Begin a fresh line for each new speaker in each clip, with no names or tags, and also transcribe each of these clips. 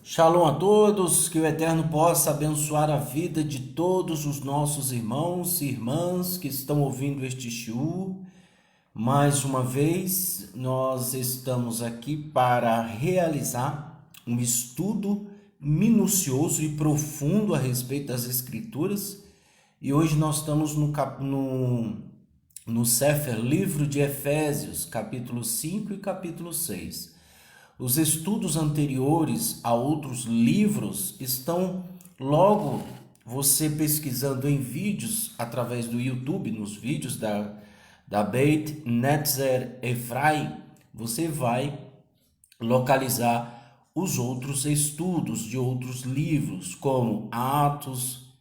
Shalom a todos, que o Eterno possa abençoar a vida de todos os nossos irmãos e irmãs que estão ouvindo este shiur. Mais uma vez, nós estamos aqui para realizar um estudo minucioso e profundo a respeito das Escrituras. E hoje nós estamos no Sefer, livro de Efésios, capítulo 5 e capítulo 6. Os estudos anteriores a outros livros estão logo você pesquisando em vídeos através do YouTube, nos vídeos da Beit Netzer Ephraim, você vai localizar os outros estudos de outros livros, como Atos,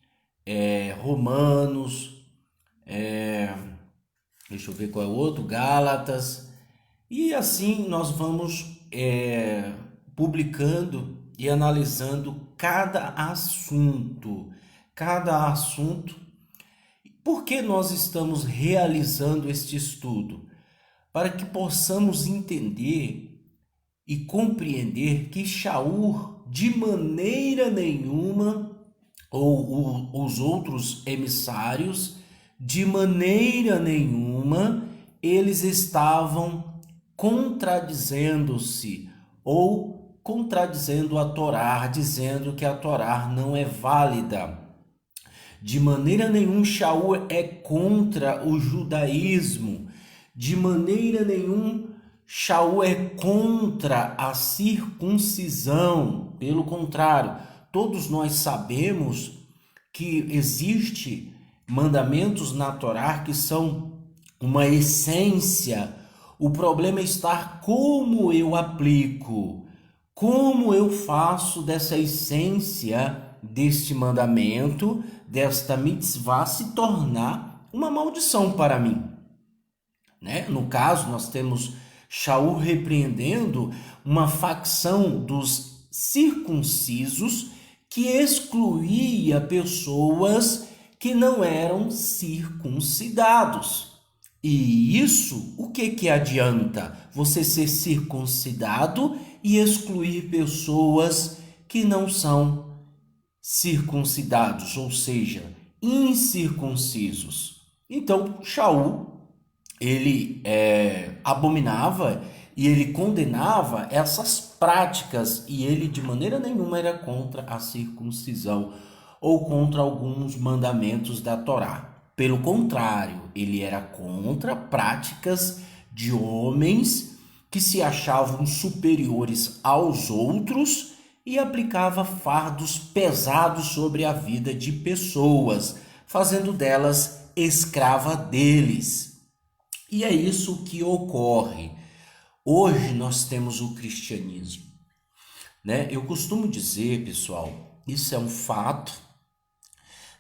Romanos, deixa eu ver qual é o outro, Gálatas, e assim nós vamos publicando e analisando cada assunto. Por que nós estamos realizando este estudo? Para que possamos entender e compreender que Shaul, de maneira nenhuma, ou os outros emissários, de maneira nenhuma, eles estavam contradizendo-se ou contradizendo a Torá, dizendo que a Torá não é válida. De maneira nenhuma Shaul é contra o judaísmo. De maneira nenhuma Shaul é contra a circuncisão. Pelo contrário, todos nós sabemos que existe mandamentos na Torá que são uma essência. O problema está como eu aplico, como eu faço dessa essência deste mandamento, desta mitzvah, se tornar uma maldição para mim. Né? No caso, nós temos Shaul repreendendo uma facção dos circuncisos que excluía pessoas que não eram circuncidados. E isso, o que adianta? Você ser circuncidado e excluir pessoas que não são circuncidados, ou seja, incircuncisos. Então, Shaul, ele abominava e ele condenava essas práticas e ele de maneira nenhuma era contra a circuncisão ou contra alguns mandamentos da Torá. Pelo contrário, ele era contra práticas de homens que se achavam superiores aos outros e aplicava fardos pesados sobre a vida de pessoas, fazendo delas escrava deles. E é isso que ocorre. Hoje nós temos o cristianismo, né? Eu costumo dizer, pessoal, isso é um fato.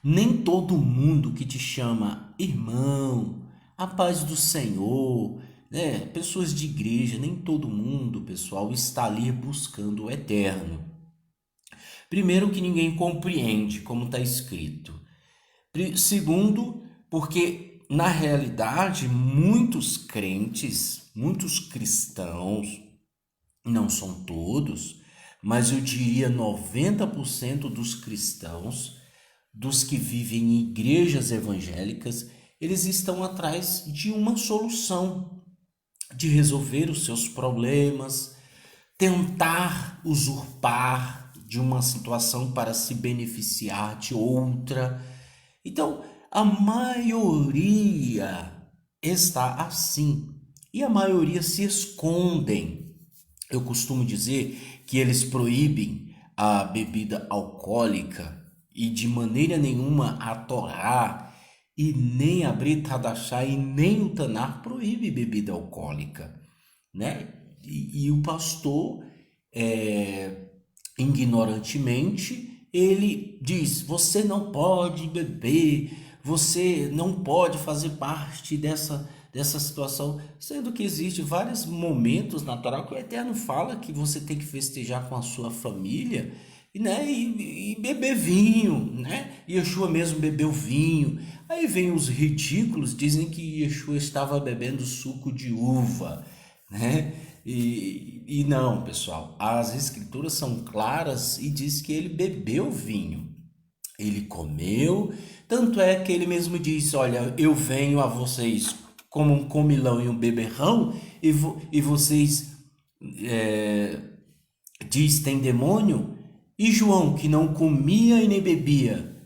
Nem todo mundo que te chama irmão, a paz do Senhor, né? Pessoas de igreja, nem todo mundo, pessoal, está ali buscando o eterno. Primeiro, que ninguém compreende como está escrito. Segundo, porque na realidade muitos crentes, muitos cristãos, não são todos, mas eu diria 90% dos cristãos, dos que vivem em igrejas evangélicas, eles estão atrás de uma solução, de resolver os seus problemas, tentar usurpar de uma situação para se beneficiar de outra. Então, a maioria está assim, e a maioria se escondem. Eu costumo dizer que eles proíbem a bebida alcoólica e de maneira nenhuma a Torá e nem a Brit Hadashah e nem o Tanar proíbe bebida alcoólica, né? E o pastor, ignorantemente, ele diz: você não pode beber, você não pode fazer parte dessa situação, sendo que existe vários momentos na Torá que o Eterno fala que você tem que festejar com a sua família, né, e beber vinho, né? Yeshua mesmo bebeu vinho. Aí vem os ridículos, dizem que Yeshua estava bebendo suco de uva, né? E não, pessoal, as escrituras são claras e diz que ele bebeu vinho, ele comeu, tanto é que ele mesmo disse: olha, eu venho a vocês como um comilão e um beberrão, e vocês diz tem demônio, e João que não comia e nem bebia,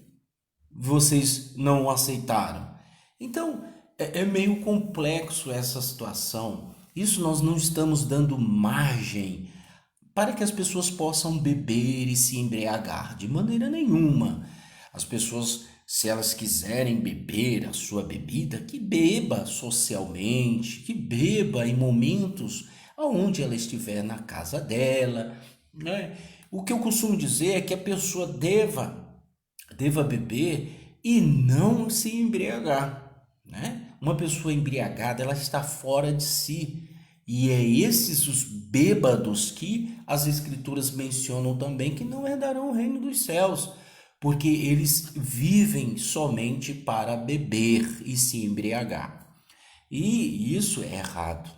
vocês não o aceitaram. Então, é meio complexo essa situação. Isso nós não estamos dando margem para que as pessoas possam beber e se embriagar, de maneira nenhuma. As pessoas, se elas quiserem beber a sua bebida, que beba socialmente, que beba em momentos onde ela estiver na casa dela, né? O que eu costumo dizer é que a pessoa deva beber e não se embriagar, né? Uma pessoa embriagada, ela está fora de si. E é esses os bêbados que as escrituras mencionam também que não herdarão o reino dos céus, porque eles vivem somente para beber e se embriagar. E isso é errado.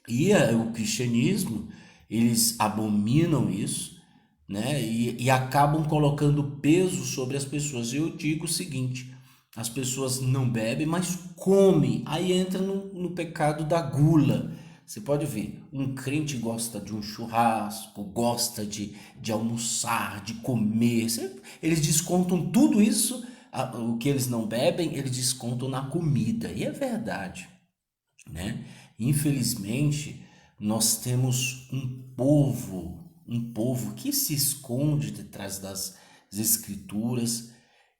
E o cristianismo, eles abominam isso, né? E acabam colocando peso sobre as pessoas. Eu digo o seguinte: as pessoas não bebem, mas comem. Aí entra no pecado da gula. Você pode ver, um crente gosta de um churrasco, gosta de almoçar, de comer. Eles descontam tudo isso, o que eles não bebem, eles descontam na comida. E é verdade, né? Infelizmente, nós temos um povo que se esconde detrás das escrituras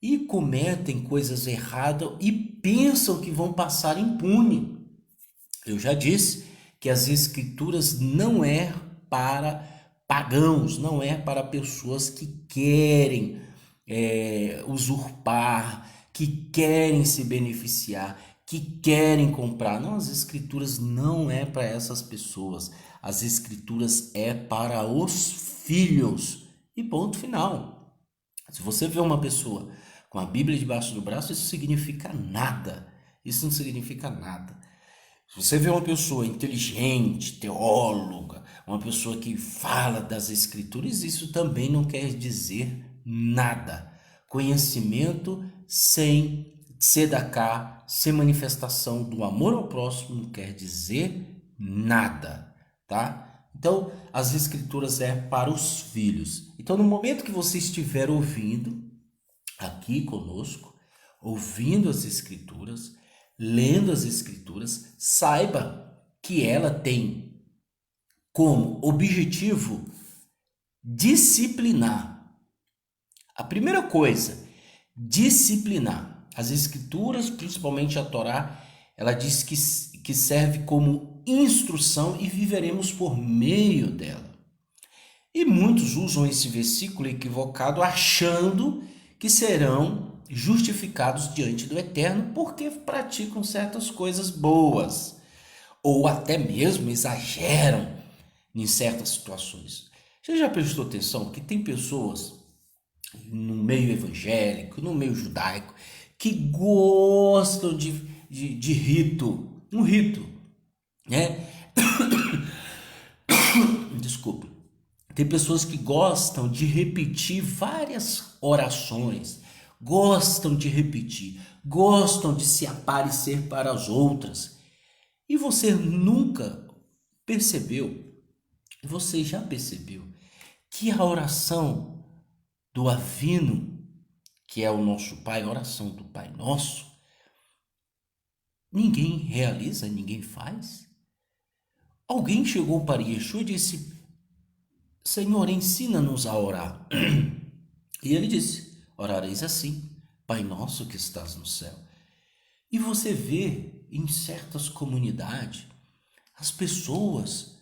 e cometem coisas erradas e pensam que vão passar impune. Eu já disse que as escrituras não é para pagãos, não é para pessoas que querem usurpar, que querem se beneficiar, que querem comprar. Não, as escrituras não é para essas pessoas. As escrituras é para os filhos. E ponto final. Se você vê uma pessoa com a Bíblia debaixo do braço, isso significa nada. Isso não significa nada. Se você vê uma pessoa inteligente, teóloga, uma pessoa que fala das escrituras, isso também não quer dizer nada. Conhecimento sem tzedakah, sem manifestação do amor ao próximo, não quer dizer nada, tá? Então, as escrituras é para os filhos. Então, no momento que você estiver ouvindo aqui conosco, ouvindo as escrituras, lendo as escrituras, saiba que ela tem como objetivo disciplinar. A primeira coisa, disciplinar. As escrituras, principalmente a Torá, ela diz que serve como instrução e viveremos por meio dela. E muitos usam esse versículo equivocado, achando que serão justificados diante do Eterno porque praticam certas coisas boas, ou até mesmo exageram em certas situações. Você já prestou atenção que tem pessoas no meio evangélico, no meio judaico, que gostam de rito, um rito, né? Desculpa. Tem pessoas que gostam de repetir várias orações, gostam de repetir, gostam de se aparecer para as outras. E você nunca percebeu, você já percebeu, que a oração do Avino, que é o nosso Pai, a oração do Pai Nosso, ninguém realiza, ninguém faz? Alguém chegou para Yeshua e disse: Senhor, ensina-nos a orar. E ele disse: orareis assim, Pai nosso que estás no céu. E você vê em certas comunidades as pessoas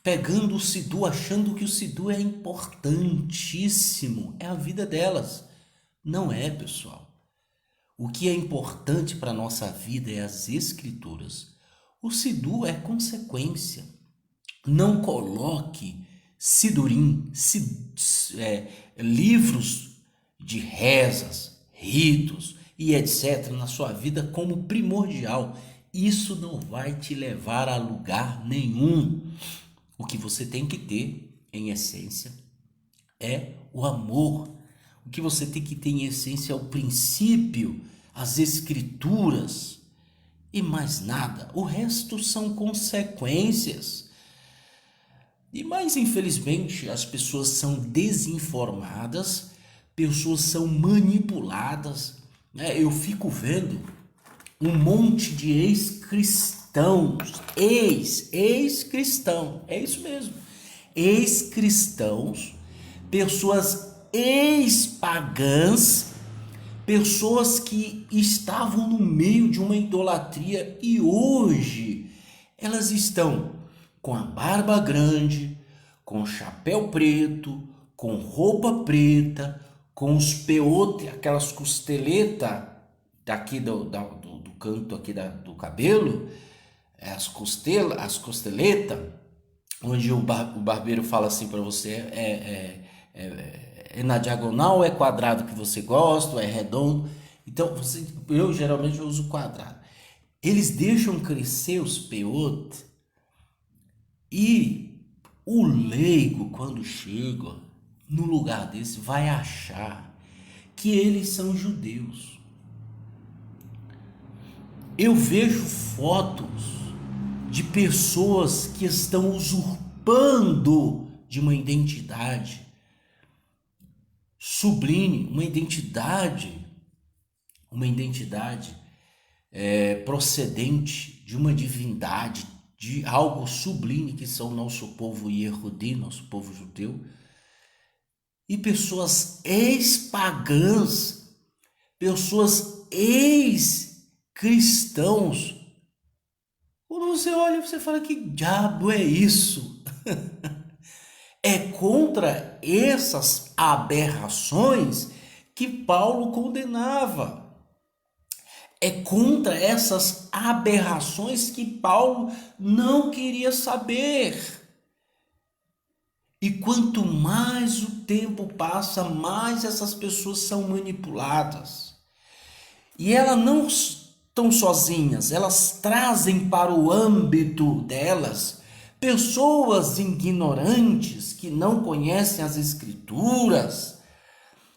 pegando o Sidu, achando que o Sidu é importantíssimo, é a vida delas. Não é, pessoal. O que é importante para a nossa vida é as escrituras. O Sidu é consequência. Não coloque sidurim, livros de rezas, ritos e etc. na sua vida como primordial. Isso não vai te levar a lugar nenhum. O que você tem que ter, em essência, é o amor. O que você tem que ter, em essência, é o princípio, as escrituras e mais nada. O resto são consequências. E mais infelizmente as pessoas são desinformadas, pessoas são manipuladas, né? Eu fico vendo um monte de ex-cristãos, ex-cristão, é isso mesmo, ex-cristãos, pessoas ex-pagãs, pessoas que estavam no meio de uma idolatria e hoje elas estão com a barba grande, com chapéu preto, com roupa preta, com os peotes, aquelas costeletas daqui do canto aqui do cabelo, as costeletas, onde o barbeiro fala assim para você, é na diagonal ou é quadrado que você gosta, ou é redondo. Então, eu geralmente uso quadrado. Eles deixam crescer os peotes e o leigo, quando chega no lugar desse, vai achar que eles são judeus. Eu vejo fotos de pessoas que estão usurpando de uma identidade sublime, uma identidade procedente de uma divindade, de algo sublime que são o nosso povo Yehudi, nosso povo judeu, e pessoas ex-pagãs, pessoas ex-cristãos. Quando você olha, você fala, que diabo é isso? É contra essas aberrações que Paulo condenava. É contra essas aberrações que Paulo não queria saber. E quanto mais o tempo passa, mais essas pessoas são manipuladas. E elas não estão sozinhas, elas trazem para o âmbito delas pessoas ignorantes que não conhecem as escrituras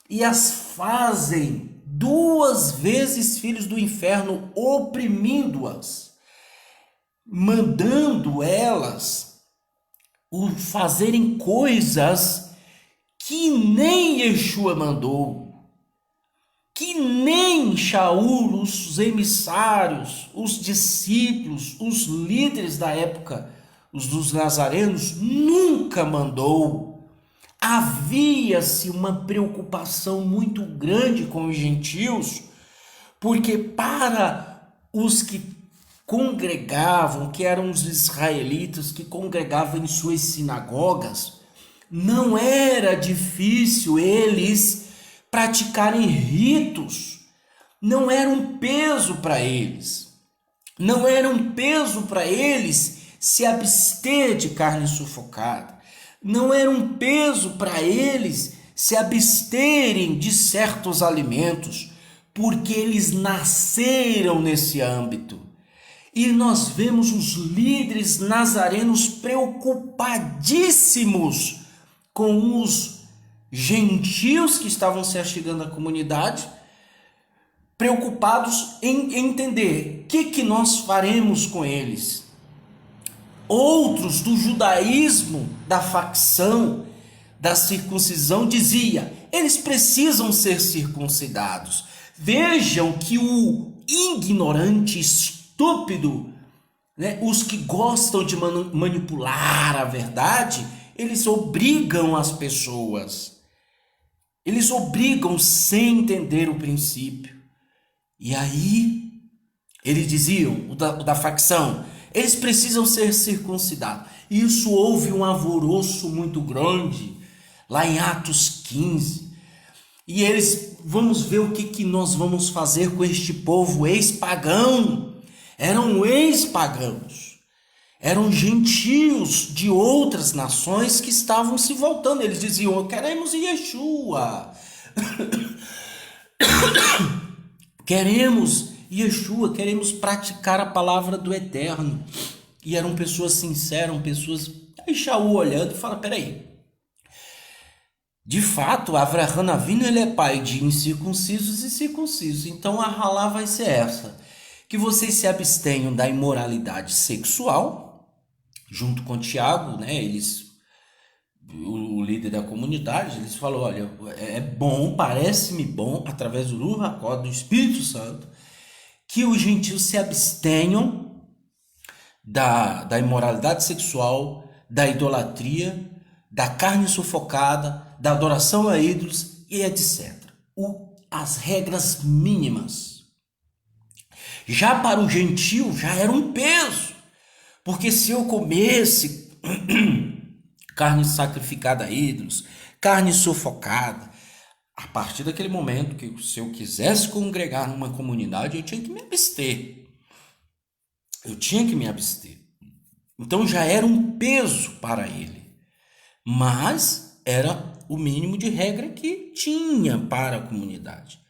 e as fazem duas vezes filhos do inferno, oprimindo-as, mandando elas fazerem coisas que nem Yeshua mandou, que nem Shaul, os emissários, os discípulos, os líderes da época, os dos nazarenos, nunca mandou. Havia-se uma preocupação muito grande com os gentios, porque para os que congregavam, que eram os israelitas que congregavam em suas sinagogas, não era difícil eles praticarem ritos, não era um peso para eles, não era um peso para eles se abster de carne sufocada, não era um peso para eles se absterem de certos alimentos, porque eles nasceram nesse âmbito. E nós vemos os líderes nazarenos preocupadíssimos com os gentios que estavam se achegando à comunidade, preocupados em entender o que nós faremos com eles. Outros do judaísmo, da facção, da circuncisão, dizia: eles precisam ser circuncidados. Vejam que o ignorante, estúpido, né, os que gostam de manipular a verdade, eles obrigam as pessoas. Eles obrigam sem entender o princípio. E aí, eles diziam, o da facção, eles precisam ser circuncidados. Isso houve um alvoroço muito grande, lá em Atos 15. E eles, vamos ver o que nós vamos fazer com este povo ex-pagão. Eram ex-pagãos. Eram gentios de outras nações que estavam se voltando. Eles diziam: queremos Yeshua. Queremos Yeshua, queremos praticar a palavra do Eterno. E eram pessoas sinceras, eram pessoas... Aí Shaul olhando e fala, peraí, de fato, Avraham Avinu, ele é pai de incircuncisos e circuncisos. Então a halá vai ser essa, que vocês se abstenham da imoralidade sexual, junto com Tiago, né? O líder da comunidade, eles falou, olha, é bom, parece-me bom, através do Ruach HaKodesh, do Espírito Santo, que os gentios se abstenham da imoralidade sexual, da idolatria, da carne sufocada, da adoração a ídolos e etc. As regras mínimas. Já para o gentio já era um peso, porque se eu comesse carne sacrificada a ídolos, carne sufocada, a partir daquele momento que se eu quisesse congregar numa comunidade, eu tinha que me abster. Eu tinha que me abster. Então já era um peso para ele. Mas era o mínimo de regra que tinha para a comunidade.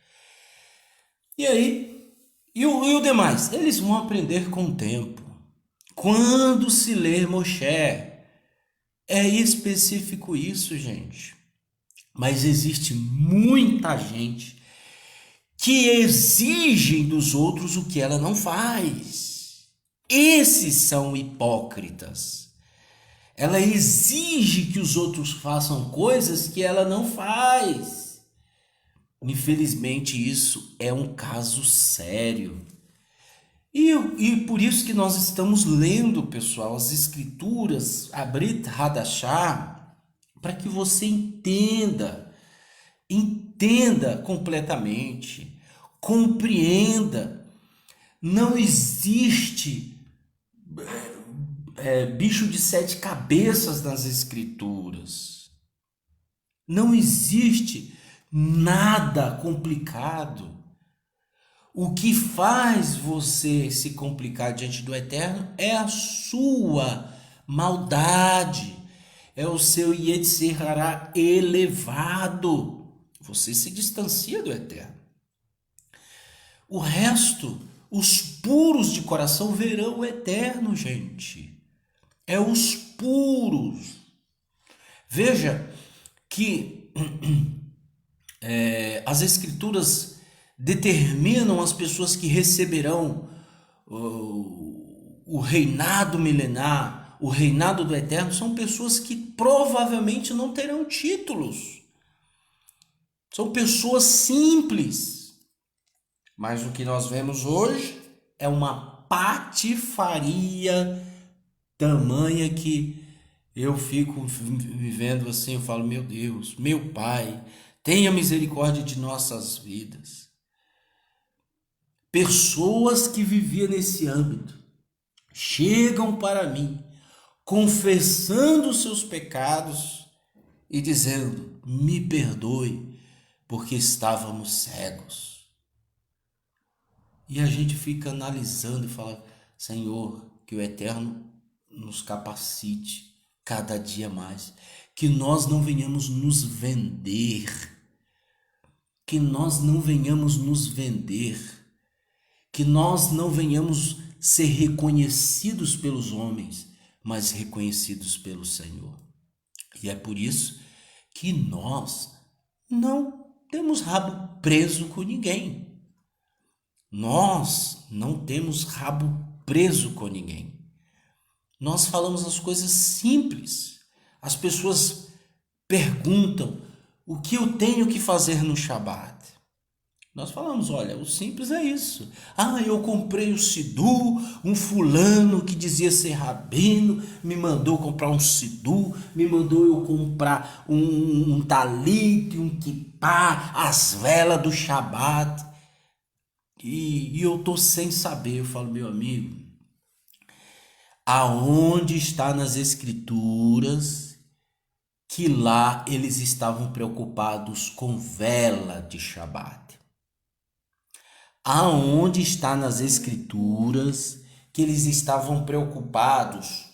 E aí, e o demais? Eles vão aprender com o tempo. Quando se ler Moshe, é específico isso, gente. Mas existe muita gente que exige dos outros o que ela não faz. Esses são hipócritas. Ela exige que os outros façam coisas que ela não faz. Infelizmente, isso é um caso sério. E por isso que nós estamos lendo, pessoal, as escrituras, a Brit Hadashah, para que você entenda completamente, compreenda. Não existe bicho de 7 cabeças nas escrituras. Não existe nada complicado. O que faz você se complicar diante do Eterno é a sua maldade, é o seu Yetzer Hará elevado. Você se distancia do Eterno. O resto, os puros de coração verão o Eterno, gente. É os puros. Veja que as escrituras determinam as pessoas que receberão o reinado milenar, o reinado do Eterno, são pessoas que provavelmente não terão títulos. São pessoas simples. Mas o que nós vemos hoje é uma patifaria tamanha que eu fico vivendo assim, eu falo, meu Deus, meu Pai, tenha misericórdia de nossas vidas. Pessoas que viviam nesse âmbito chegam para mim confessando os seus pecados e dizendo, me perdoe, porque estávamos cegos. E a gente fica analisando e fala, Senhor, que o Eterno nos capacite cada dia mais, que nós não venhamos nos vender, que nós não venhamos nos vender, que nós não venhamos ser reconhecidos pelos homens, mas reconhecidos pelo Senhor. E é por isso que nós não temos rabo preso com ninguém. Nós não temos rabo preso com ninguém. Nós falamos as coisas simples. As pessoas perguntam o que eu tenho que fazer no Shabat. Nós falamos, olha, o simples é isso. Eu comprei o Sidu, um fulano que dizia ser rabino, me mandou comprar um Sidu, me mandou eu comprar um talit, um kippá, as velas do Shabat. E eu tô sem saber, eu falo, meu amigo, aonde está nas escrituras que lá eles estavam preocupados com vela de Shabat? Aonde está nas escrituras que eles estavam preocupados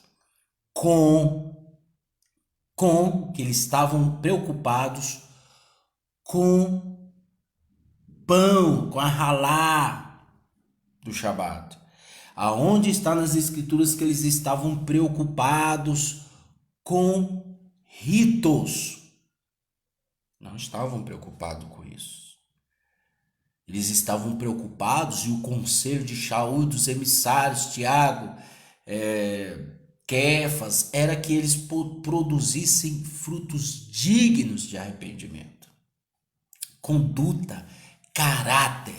que eles estavam preocupados com pão, com a halá? do Shabat. Aonde está nas escrituras que eles estavam preocupados com ritos? Não estavam preocupados com isso. Eles estavam preocupados, e o conselho de Shaul e dos emissários, Tiago, Quefas, era que eles produzissem frutos dignos de arrependimento. Conduta, caráter.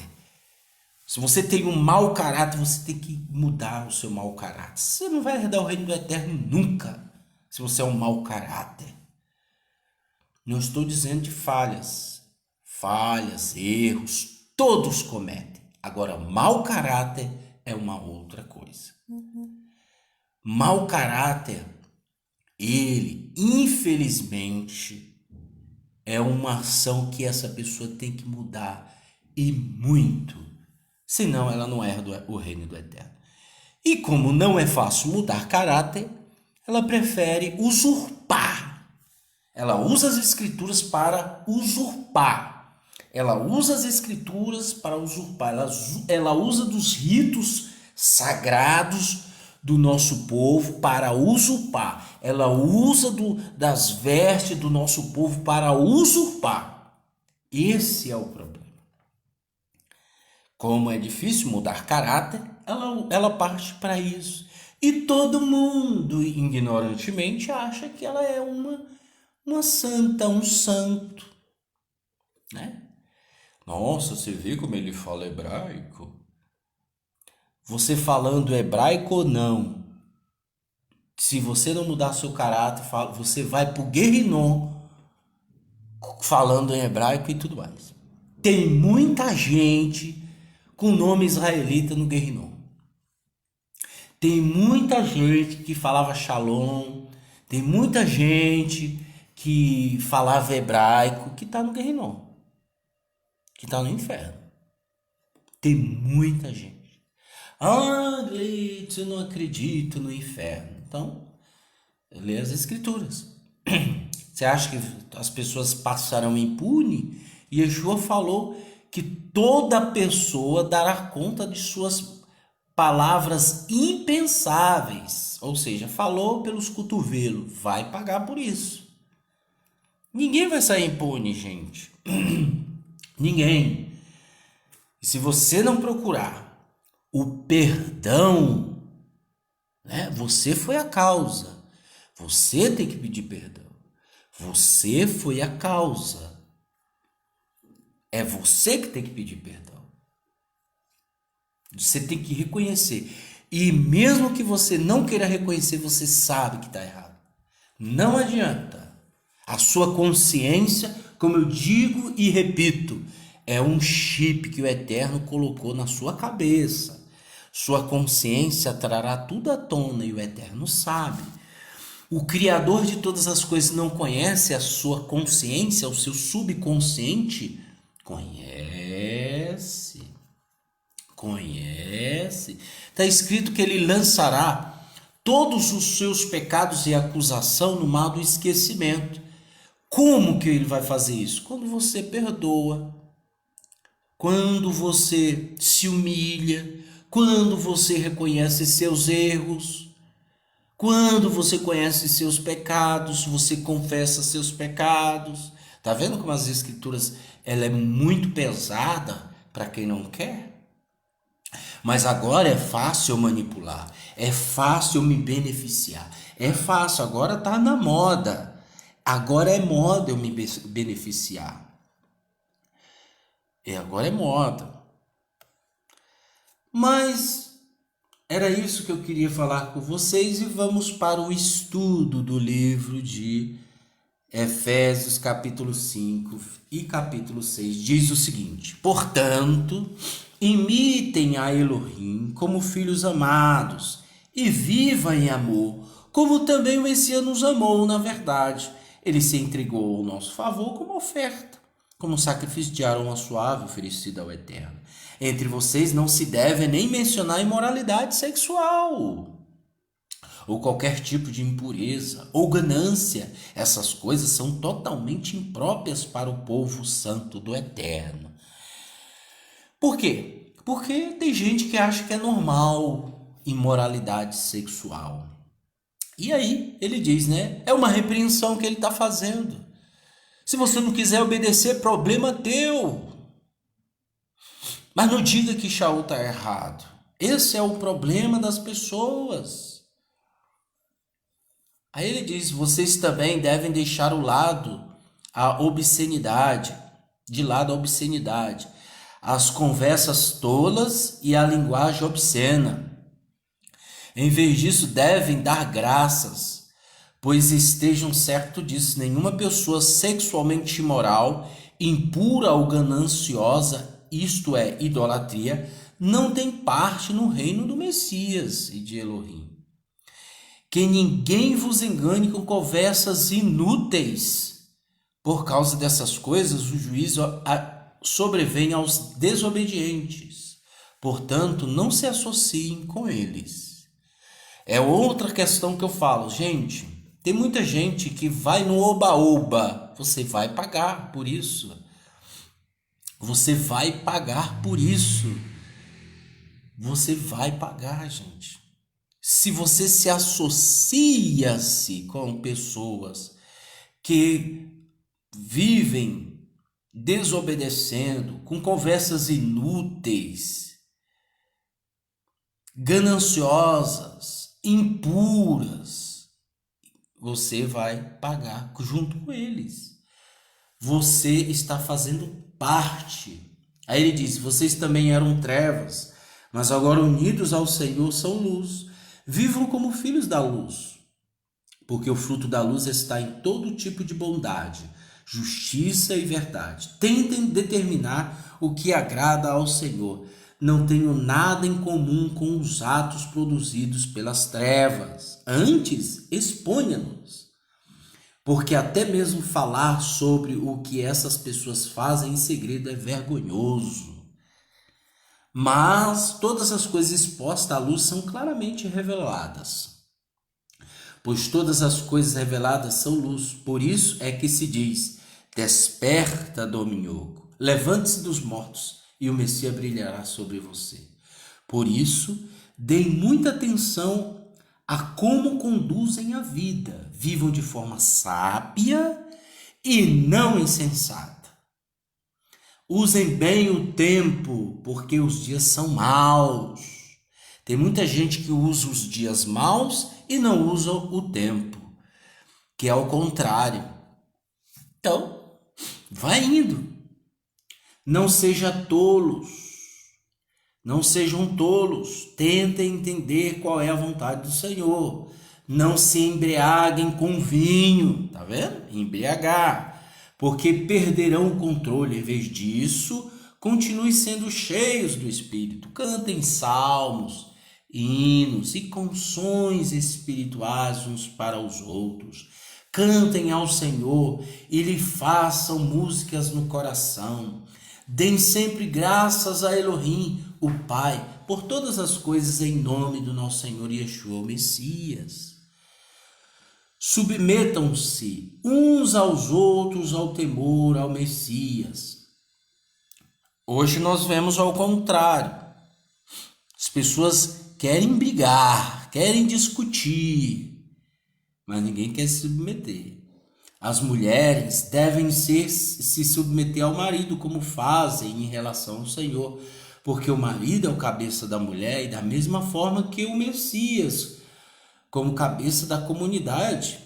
Se você tem um mau caráter, você tem que mudar o seu mau caráter. Você não vai herdar o reino do eterno nunca, se você é um mau caráter. Não estou dizendo de falhas, erros, todos cometem. Agora, mau caráter é uma outra coisa. Mau caráter, ele, infelizmente, é uma ação que essa pessoa tem que mudar, e muito. Senão ela não herda o reino do eterno. E como não é fácil mudar caráter, ela prefere usurpar. Ela usa as escrituras para usurpar. Ela usa as escrituras para usurpar. Ela usa dos ritos sagrados do nosso povo para usurpar. Ela usa das vestes do nosso povo para usurpar. Esse é o problema. Como é difícil mudar caráter, ela parte para isso. E todo mundo, ignorantemente, acha que ela é uma santa, um santo, né? Nossa, você vê como ele fala hebraico? Você falando hebraico ou não, se você não mudar seu caráter, você vai pro Guerrinom falando em hebraico e tudo mais. Tem muita gente com nome israelita no Guerrinom. Tem muita gente que falava Shalom. Tem muita gente que falava hebraico que está no Guerrinom, que está no inferno. Tem muita gente. Gleitz, eu não acredito no inferno. Então, lê as escrituras. Você acha que as pessoas passarão impune? Yeshua falou que toda pessoa dará conta de suas palavras impensáveis. Ou seja, falou pelos cotovelos, vai pagar por isso. Ninguém vai sair impune, gente. Ninguém. E se você não procurar o perdão, né? Você foi a causa. Você tem que pedir perdão. Você foi a causa. É você que tem que pedir perdão. Você tem que reconhecer. E mesmo que você não queira reconhecer, você sabe que está errado. Não adianta. A sua consciência, como eu digo e repito, é um chip que o Eterno colocou na sua cabeça. Sua consciência trará tudo à tona e o Eterno sabe. O Criador de todas as coisas não conhece a sua consciência, o seu subconsciente? Conhece. Está escrito que ele lançará todos os seus pecados e acusação no mar do esquecimento. Como que ele vai fazer isso? Quando você perdoa, quando você se humilha, quando você reconhece seus erros, quando você conhece seus pecados, você confessa seus pecados. Tá vendo como as escrituras ela é muito pesada para quem não quer? Mas agora é fácil eu manipular, é fácil eu me beneficiar, é fácil, agora tá na moda. Agora é moda eu me beneficiar. Agora é moda. Mas era isso que eu queria falar com vocês e vamos para o estudo do livro de Efésios capítulo 5 e capítulo 6. Diz o seguinte: portanto, imitem a Elohim como filhos amados e vivam em amor, como também o Messias nos amou na verdade. Ele se entregou ao nosso favor como oferta, como sacrifício de aroma suave oferecido ao Eterno. Entre vocês não se deve nem mencionar imoralidade sexual, ou qualquer tipo de impureza, ou ganância. Essas coisas são totalmente impróprias para o povo santo do Eterno. Por quê? Porque tem gente que acha que é normal imoralidade sexual. E aí ele diz, né? É uma repreensão que ele está fazendo. Se você não quiser obedecer, problema teu. Mas não diga que Shaul está errado. Esse é o problema das pessoas. Aí ele diz, vocês também devem deixar a obscenidade, de lado a obscenidade, as conversas tolas e a linguagem obscena. Em vez disso, devem dar graças, pois estejam certos disso, nenhuma pessoa sexualmente imoral, impura ou gananciosa, isto é, idolatria, não tem parte no reino do Messias e de Elohim. Que ninguém vos engane com conversas inúteis. Por causa dessas coisas, o juízo sobrevém aos desobedientes. Portanto, não se associem com eles. É outra questão que eu falo, gente. Tem muita gente que vai no oba-oba. Você vai pagar por isso. Você vai pagar por isso. Você vai pagar, gente. Se você se associa-se com pessoas que vivem desobedecendo, com conversas inúteis, gananciosas, impuras, você vai pagar junto com eles. Você está fazendo parte. Aí ele diz, vocês também eram trevas, mas agora unidos ao Senhor são luz. Vivam como filhos da luz, porque o fruto da luz está em todo tipo de bondade, justiça e verdade. Tentem determinar o que agrada ao Senhor. Não tenho nada em comum com os atos produzidos pelas trevas. Antes, exponha-nos. Porque até mesmo falar sobre o que essas pessoas fazem em segredo é vergonhoso. Mas todas as coisas expostas à luz são claramente reveladas. Pois todas as coisas reveladas são luz. Por isso é que se diz, desperta, Dominhoco, levante-se dos mortos e o Messias brilhará sobre você. Por isso, deem muita atenção a como conduzem a vida. Vivam de forma sábia e não insensata. Usem bem o tempo, porque os dias são maus. Tem muita gente que usa os dias maus e não usa o tempo, que é o contrário. Então, vai indo. Não sejam tolos. Não sejam tolos. Tentem entender qual é a vontade do Senhor. Não se embriaguem com vinho. Tá vendo? Embriagar. Porque perderão o controle. Em vez disso, continue sendo cheios do Espírito. Cantem salmos, hinos e canções espirituais uns para os outros. Cantem ao Senhor e lhe façam músicas no coração. Deem sempre graças a Elohim, o Pai, por todas as coisas em nome do nosso Senhor Yeshua, o Messias. Submetam-se uns aos outros ao temor ao Messias. Hoje nós vemos ao contrário. As pessoas querem brigar, querem discutir, mas ninguém quer se submeter. As mulheres devem se submeter ao marido, como fazem em relação ao Senhor, porque o marido é o cabeça da mulher e da mesma forma que o Messias, como cabeça da comunidade,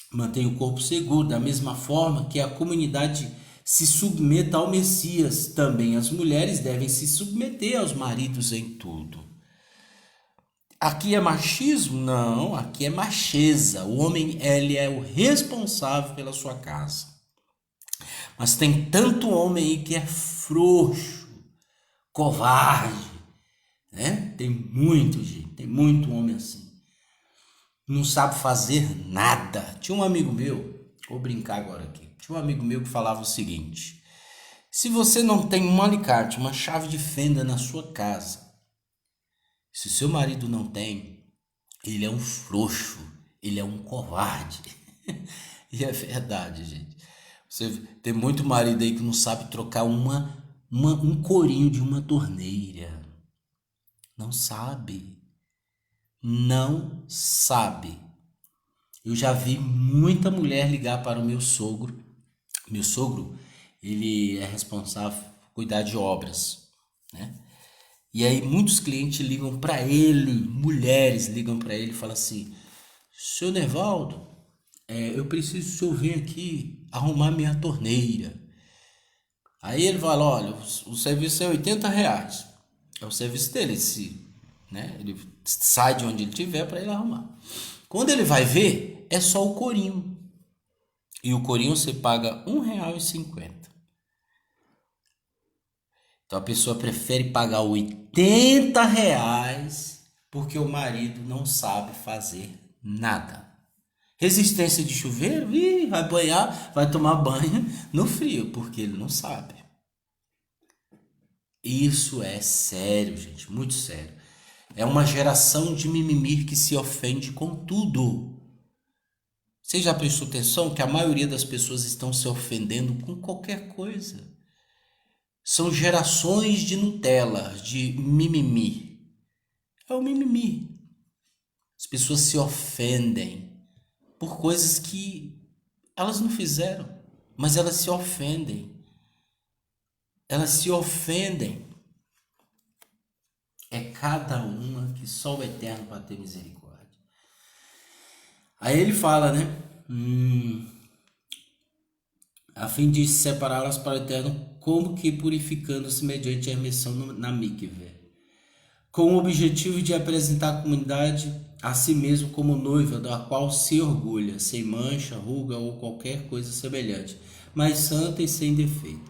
mantém o corpo seguro, da mesma forma que a comunidade se submeta ao Messias, também as mulheres devem se submeter aos maridos em tudo. Aqui é machismo? Não, aqui é macheza. O homem, ele é o responsável pela sua casa. Mas tem tanto homem aí que é frouxo, covarde, né? Tem muito, gente, tem muito homem assim. Não sabe fazer nada. Tinha um amigo meu, vou brincar agora aqui. Tinha um amigo meu que falava o seguinte: se você não tem um alicate, uma chave de fenda na sua casa, se o seu marido não tem, ele é um frouxo, ele é um covarde. E é verdade, gente. Você tem muito marido aí que não sabe trocar uma um corinho de uma torneira. Não sabe. Não sabe. Eu já vi muita mulher ligar para o meu sogro. Meu sogro, ele é responsável por cuidar de obras, né? E aí muitos clientes ligam para ele, mulheres ligam para ele e falam assim: Seu Nevaldo, eu preciso que o senhor venha aqui arrumar minha torneira. Aí ele fala: olha, o serviço é R$ 80. É o serviço dele, né? Ele sai de onde ele estiver para ele arrumar. Quando ele vai ver, é só o corinho. E o corinho você paga R$ 1,50. Então a pessoa prefere pagar R$ 80 porque o marido não sabe fazer nada. Resistência de chuveiro, vai banhar, vai tomar banho no frio, porque ele não sabe. Isso é sério, gente, muito sério. É uma geração de mimimi que se ofende com tudo. Você já prestou atenção que a maioria das pessoas estão se ofendendo com qualquer coisa? São gerações de Nutella, de mimimi. É o mimimi. As pessoas se ofendem por coisas que elas não fizeram, mas elas se ofendem. Elas se ofendem. É cada uma que só o Eterno para ter misericórdia. Aí ele fala, né? A fim de separá-las para o Eterno, como que purificando-se mediante a imersão na mikve, com o objetivo de apresentar a comunidade a si mesmo como noiva, da qual se orgulha, sem mancha, ruga ou qualquer coisa semelhante, mas santa e sem defeito.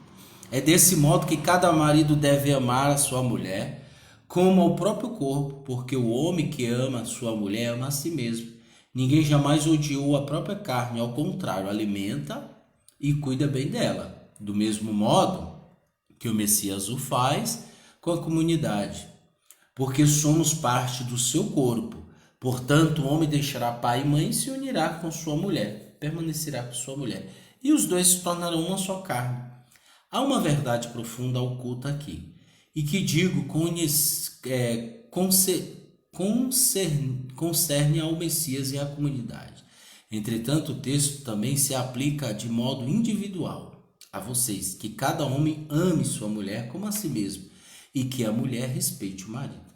É desse modo que cada marido deve amar a sua mulher como ao próprio corpo, porque o homem que ama a sua mulher ama a si mesmo. Ninguém jamais odiou a própria carne, ao contrário, alimenta e cuida bem dela, do mesmo modo que o Messias o faz com a comunidade, porque somos parte do seu corpo. Portanto, o homem deixará pai e mãe e se unirá com sua mulher, permanecerá com sua mulher, e os dois se tornarão uma só carne. Há uma verdade profunda oculta aqui, e que digo concerne ao Messias e à comunidade. Entretanto, o texto também se aplica de modo individual a vocês, que cada homem ame sua mulher como a si mesmo, e que a mulher respeite o marido.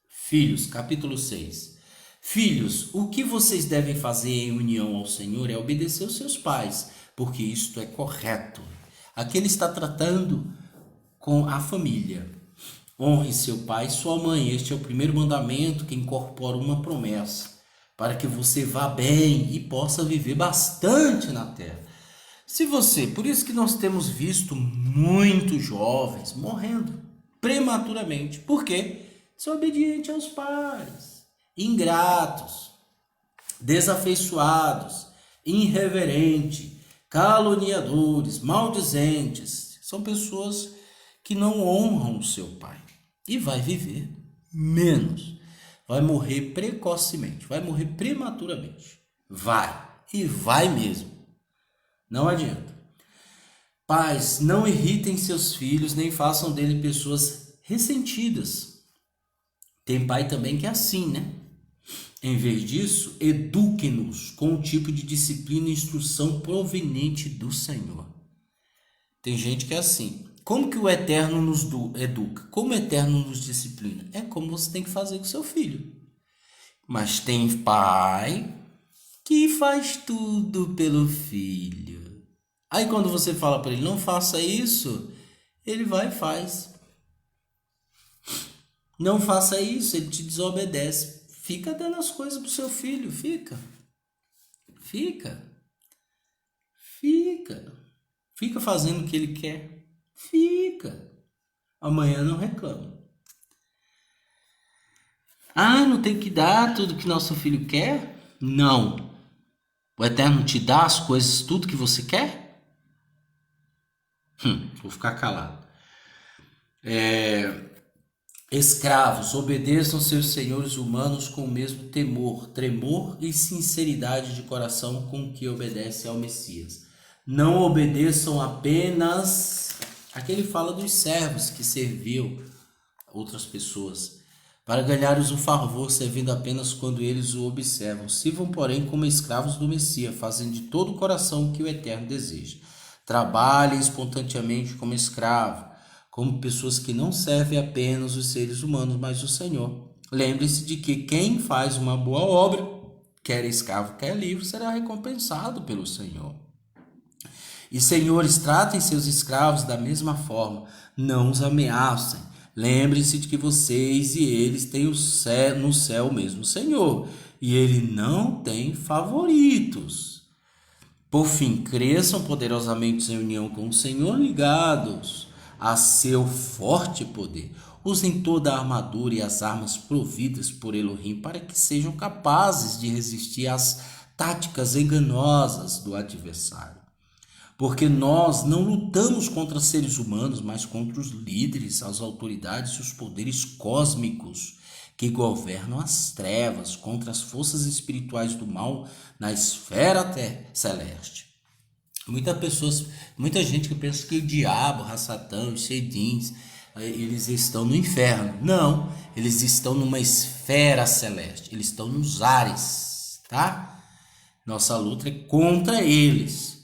Filhos, capítulo 6. Filhos, o que vocês devem fazer em união ao Senhor é obedecer aos seus pais, porque isto é correto. Aqui ele está tratando com a família. Honre seu pai e sua mãe. Este é o primeiro mandamento que incorpora uma promessa, para que você vá bem e possa viver bastante na terra. Por isso que nós temos visto muitos jovens morrendo prematuramente. Por quê? Desobedientes aos pais, ingratos, desafeiçoados, irreverentes, caluniadores, maldizentes. São pessoas que não honram o seu pai e vai viver menos. Vai morrer precocemente, vai morrer prematuramente. Vai mesmo. Não adianta. Pais, não irritem seus filhos, nem façam dele pessoas ressentidas. Tem pai também que é assim, né? Em vez disso, eduquem-nos com um tipo de disciplina e instrução proveniente do Senhor. Tem gente que é assim. Como que o Eterno nos educa? Como o Eterno nos disciplina? É como você tem que fazer com seu filho. Mas tem pai que faz tudo pelo filho. Aí quando você fala para ele, não faça isso, ele vai e faz. Não faça isso, ele te desobedece. Fica dando as coisas pro seu filho, fica. Fica fazendo o que ele quer. Fica. Amanhã não reclama. Não tem que dar tudo que nosso filho quer? Não. O Eterno te dá as coisas, tudo que você quer? Vou ficar calado. Escravos, obedeçam seus senhores humanos com o mesmo tremor e sinceridade de coração com que obedece ao Messias. Não obedeçam apenas Aqui ele fala dos servos que serviam outras pessoas, para ganhar-lhes o favor, servindo apenas quando eles o observam. Sirvam, porém, como escravos do Messias, fazendo de todo o coração o que o Eterno deseja. Trabalhem espontaneamente como escravo, como pessoas que não servem apenas os seres humanos, mas o Senhor. Lembre-se de que quem faz uma boa obra, quer escravo, quer livre, será recompensado pelo Senhor. E senhores, tratem seus escravos da mesma forma, não os ameacem. Lembre-se de que vocês e eles têm no céu o mesmo Senhor, e ele não tem favoritos. Por fim, cresçam poderosamente em união com o Senhor, ligados a seu forte poder. Usem toda a armadura e as armas providas por Elohim para que sejam capazes de resistir às táticas enganosas do adversário. Porque nós não lutamos contra seres humanos, mas contra os líderes, as autoridades e os poderes cósmicos que governam as trevas, contra as forças espirituais do mal na esfera celeste. Muita gente que pensa que o diabo, Satã, os Shedins, eles estão no inferno. Não, eles estão numa esfera celeste, eles estão nos ares, tá? Nossa luta é contra eles.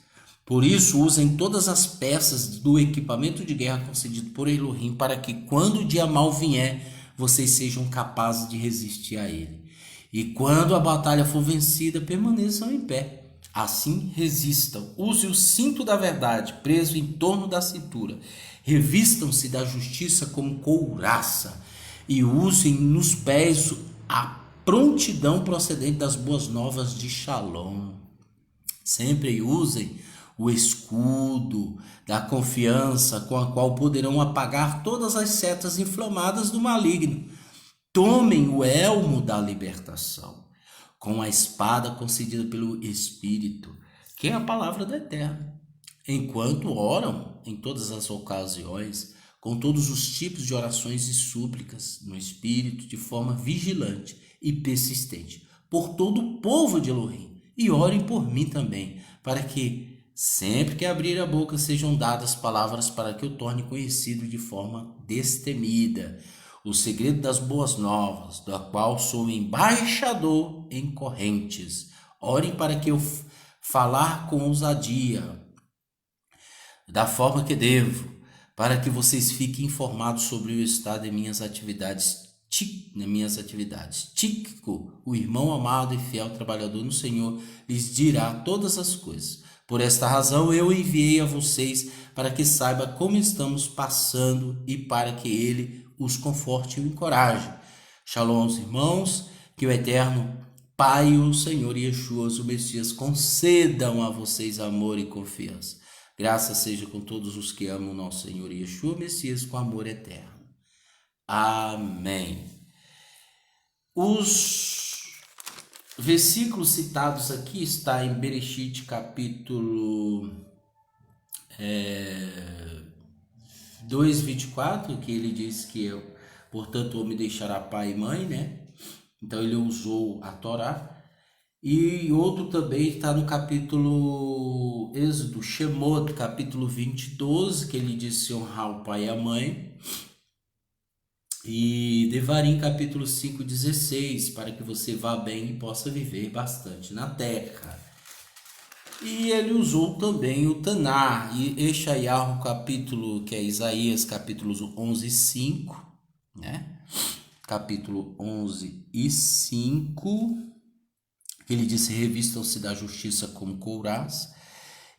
Por isso, usem todas as peças do equipamento de guerra concedido por Elohim para que, quando o dia mal vier, vocês sejam capazes de resistir a ele. E quando a batalha for vencida, permaneçam em pé. Assim, resistam. Use o cinto da verdade preso em torno da cintura. Revistam-se da justiça como couraça e usem nos pés a prontidão procedente das boas novas de Shalom. Sempre usem o escudo da confiança com a qual poderão apagar todas as setas inflamadas do maligno. Tomem o elmo da libertação, com a espada concedida pelo Espírito, que é a palavra do Eterno. Enquanto oram em todas as ocasiões, com todos os tipos de orações e súplicas no Espírito, de forma vigilante e persistente, por todo o povo de Elohim. E orem por mim também, para que sempre que abrir a boca sejam dadas palavras para que eu torne conhecido de forma destemida o segredo das boas novas, da qual sou embaixador em correntes. Orem para que eu falar com ousadia, da forma que devo, para que vocês fiquem informados sobre o estado de minhas atividades. Tíquico, o irmão amado e fiel trabalhador no Senhor, lhes dirá todas as coisas. Por esta razão eu enviei a vocês para que saiba como estamos passando e para que ele os conforte e o encoraje. Shalom, irmãos, que o Eterno Pai, o Senhor Yeshua, o Messias, concedam a vocês amor e confiança. Graças seja com todos os que amam nosso Senhor Yeshua, Messias, com amor eterno. Amém. Os versículos citados aqui está em Bereshit, capítulo 2:24, que ele diz que portanto, o homem deixará pai e mãe, né? Então ele usou a Torá. E outro também está no capítulo Êxodo, Shemot, capítulo 20:12, que ele disse honrar o pai e a mãe. E Devarim, capítulo 5:16, para que você vá bem e possa viver bastante na terra. E ele usou também o Tanar, e Yeshayahu, capítulo, que é Isaías, capítulos 11:5, né? Capítulo 11:5, ele disse: revistam-se da justiça como couraça.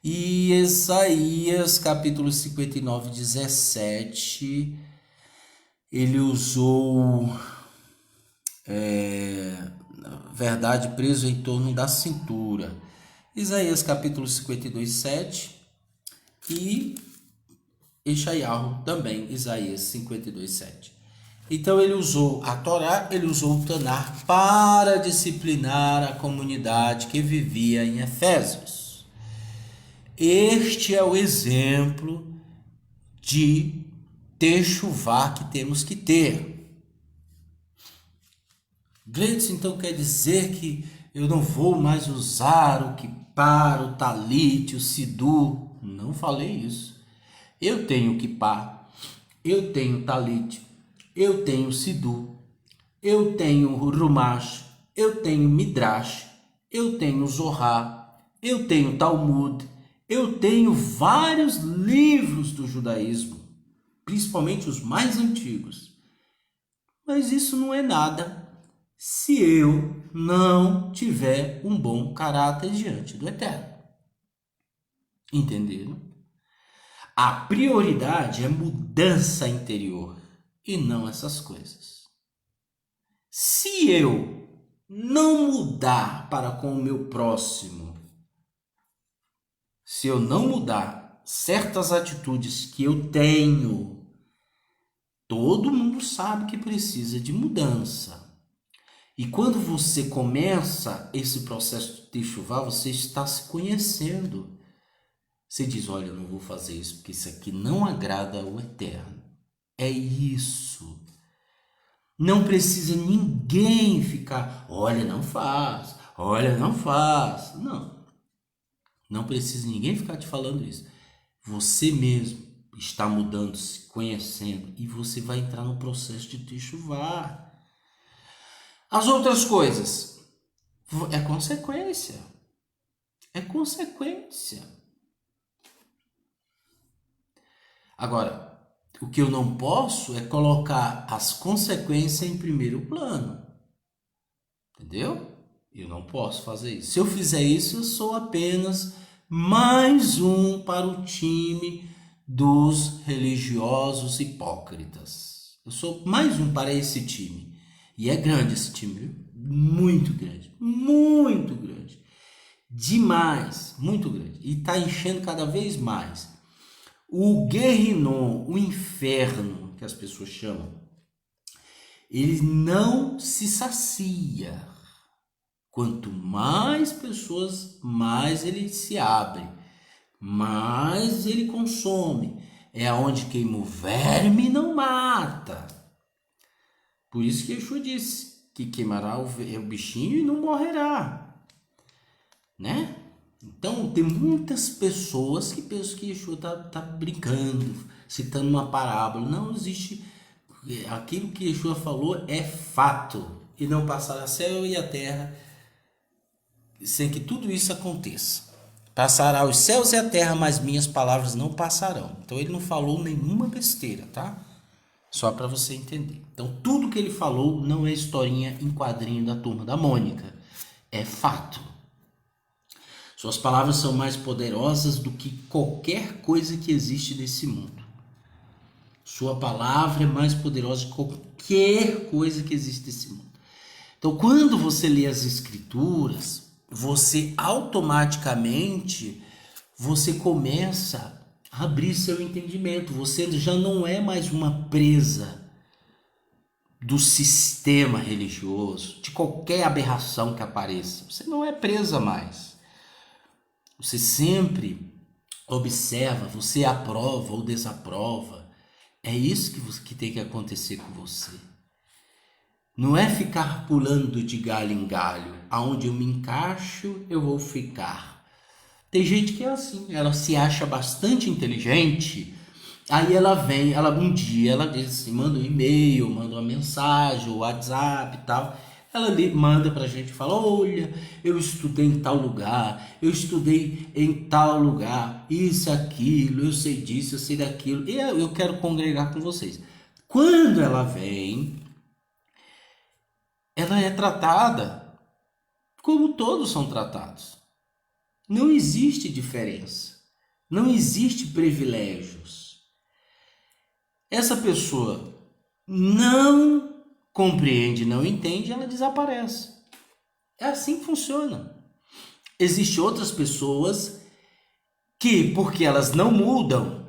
E Isaías, capítulo 59:17, ele usou verdade preso em torno da cintura. Isaías, capítulo 52:7 e Yeshayahu também, Isaías 52:7. Então ele usou a Torá, ele usou o Tanar para disciplinar a comunidade que vivia em Efésios. Este é o exemplo de techuvá que temos que ter. Gleitson, então quer dizer que eu não vou mais usar o kippah, o talit, o sidur? Não falei isso. Eu tenho kippah, eu tenho talit, eu tenho sidu, eu tenho rumash, eu tenho midrash, eu tenho zohar, eu tenho talmud, eu tenho vários livros do judaísmo, principalmente os mais antigos. Mas isso não é nada se eu não tiver um bom caráter diante do Eterno. Entenderam? A prioridade é mudança interior e não essas coisas. Se eu não mudar para com o meu próximo, se eu não mudar certas atitudes que eu tenho, todo mundo sabe que precisa de mudança. E quando você começa esse processo de techuvá, você está se conhecendo. Você diz, olha, eu não vou fazer isso porque isso aqui não agrada ao Eterno. É isso. Não precisa ninguém ficar, olha, não faz, olha, não faz. Não. Não precisa ninguém ficar te falando isso. Você mesmo está mudando, se conhecendo, e você vai entrar no processo de techuvá. As outras coisas é consequência. É consequência. Agora, o que eu não posso é colocar as consequências em primeiro plano. Entendeu? Eu não posso fazer isso. Se eu fizer isso, eu sou apenas mais um para o time dos religiosos hipócritas. Eu sou mais um para esse time. E é grande esse time, viu? Muito grande. Muito grande. Demais. Muito grande. E está enchendo cada vez mais. O Guerrinon, o inferno, que as pessoas chamam, ele não se sacia. Quanto mais pessoas, mais ele se abre, mais ele consome. É aonde queima o verme e não mata. Por isso que Yeshua disse que queimará o bichinho e não morrerá, né? Então tem muitas pessoas que pensam que Yeshua tá brincando, citando uma parábola. Não existe. Aquilo que Yeshua falou é fato. E não passará céu e a terra sem que tudo isso aconteça. Passará os céus e a terra, mas minhas palavras não passarão. Então ele não falou nenhuma besteira, tá? Só para você entender. Então tudo que ele falou não é historinha em quadrinho da Turma da Mônica. É fato. Suas palavras são mais poderosas do que qualquer coisa que existe nesse mundo. Sua palavra é mais poderosa que qualquer coisa que existe nesse mundo. Então quando você lê as escrituras, você automaticamente começa a abrir seu entendimento. Você já não é mais uma presa do sistema religioso, de qualquer aberração que apareça. Você não é presa mais. Você sempre observa, você aprova ou desaprova. É isso que tem que acontecer com você. Não é ficar pulando de galho em galho. Aonde eu me encaixo, eu vou ficar. Tem gente que é assim, ela se acha bastante inteligente, aí ela vem, um dia ela diz assim, manda um e-mail, manda uma mensagem, o WhatsApp e tal. Ela manda pra gente e fala, olha, eu estudei em tal lugar, eu estudei em tal lugar, isso, aquilo, eu sei disso, eu sei daquilo, e eu quero congregar com vocês. Quando ela vem, ela é tratada como todos são tratados. Não existe diferença. Não existe privilégios. Essa pessoa não compreende, não entende, ela desaparece. É assim que funciona. Existem outras pessoas que, porque elas não mudam,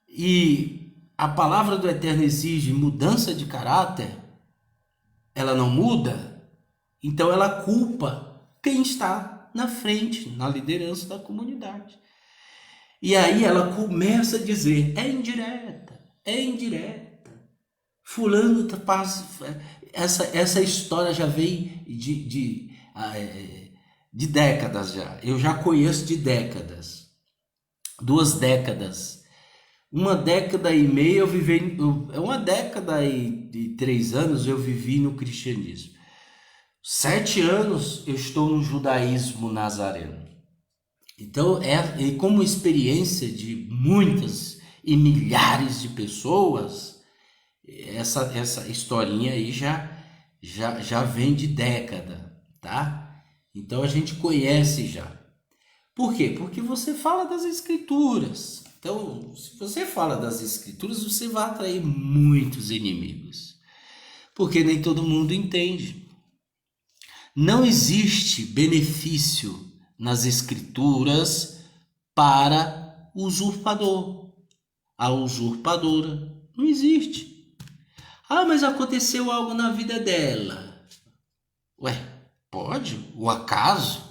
e a palavra do Eterno exige mudança de caráter, ela não muda, então ela culpa quem está na frente, na liderança da comunidade. E aí ela começa a dizer, é indireta. Fulano passa... Essa história já vem de décadas já. Eu já conheço de décadas. 2 décadas uma década e meia eu vivi, uma década e 3 anos eu vivi no cristianismo. 7 anos eu estou no judaísmo nazareno. Então, e como experiência de muitas e milhares de pessoas, essa historinha aí já vem de década, tá? Então a gente conhece já. Por quê? Porque você fala das escrituras. Então, se você fala das escrituras, você vai atrair muitos inimigos. Porque nem todo mundo entende. Não existe benefício nas escrituras para o usurpador, a usurpadora. Não existe. Ah, mas aconteceu algo na vida dela. Ué, pode? O acaso?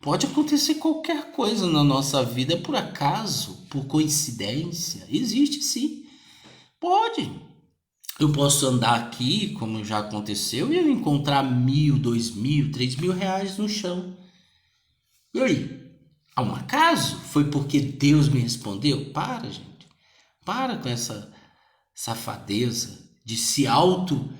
Pode acontecer qualquer coisa na nossa vida por acaso, por coincidência. Existe sim. Pode. Eu posso andar aqui, como já aconteceu, e eu encontrar 1.000, 2.000, 3.000 reais no chão. E aí? Há um acaso? Foi porque Deus me respondeu? Para, gente. Para com essa safadeza de se auto.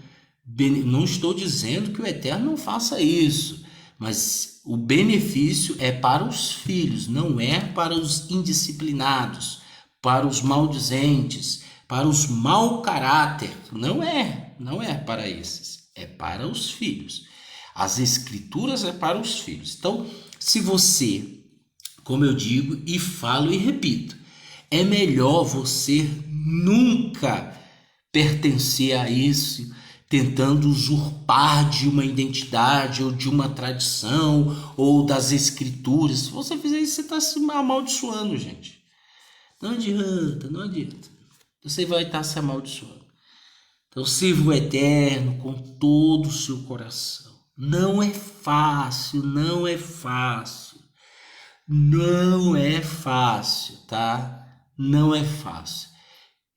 Não estou dizendo que o Eterno não faça isso, mas o benefício é para os filhos, não é para os indisciplinados, para os maldizentes, para os mau caráter. Não é para esses, é para os filhos. As escrituras é para os filhos. Então, se você, como eu digo e falo e repito, é melhor você nunca pertencer a isso, tentando usurpar de uma identidade ou de uma tradição ou das escrituras. Se você fizer isso, você está se amaldiçoando, gente. Não adianta, não adianta. Você vai estar se amaldiçoando. Então, sirva o Eterno com todo o seu coração. Não é fácil, não é fácil. Não é fácil, tá? Não é fácil.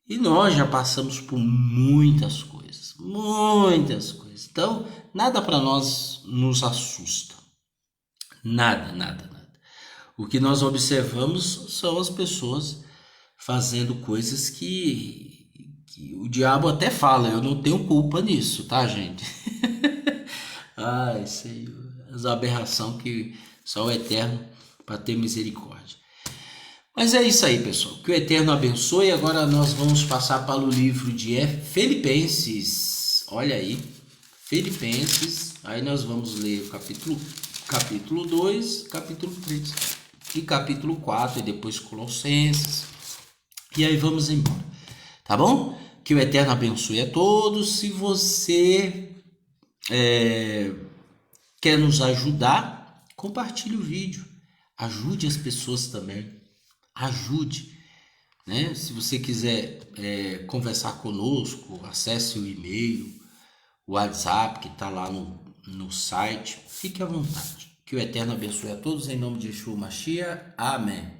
E nós já passamos por muitas coisas, muitas coisas. Então, nada para nós nos assusta. Nada, nada, nada. O que nós observamos são as pessoas fazendo coisas que o diabo até fala, eu não tenho culpa nisso, tá, gente? Ai, Senhor, essa aberração que só o Eterno para ter misericórdia. Mas é isso aí, pessoal. Que o Eterno abençoe. Agora nós vamos passar para o livro de Filipenses. Olha aí, Filipenses. Aí nós vamos ler o capítulo 2, capítulo 3 e capítulo 4 e depois Colossenses. E aí vamos embora. Tá bom? Que o Eterno abençoe a todos. Se você quer nos ajudar, compartilhe o vídeo. Ajude as pessoas também. Ajude, né? Se você quiser conversar conosco, acesse o e-mail, o WhatsApp que está lá no site. Fique à vontade. Que o Eterno abençoe a todos em nome de Yeshua Mashiach. Amém.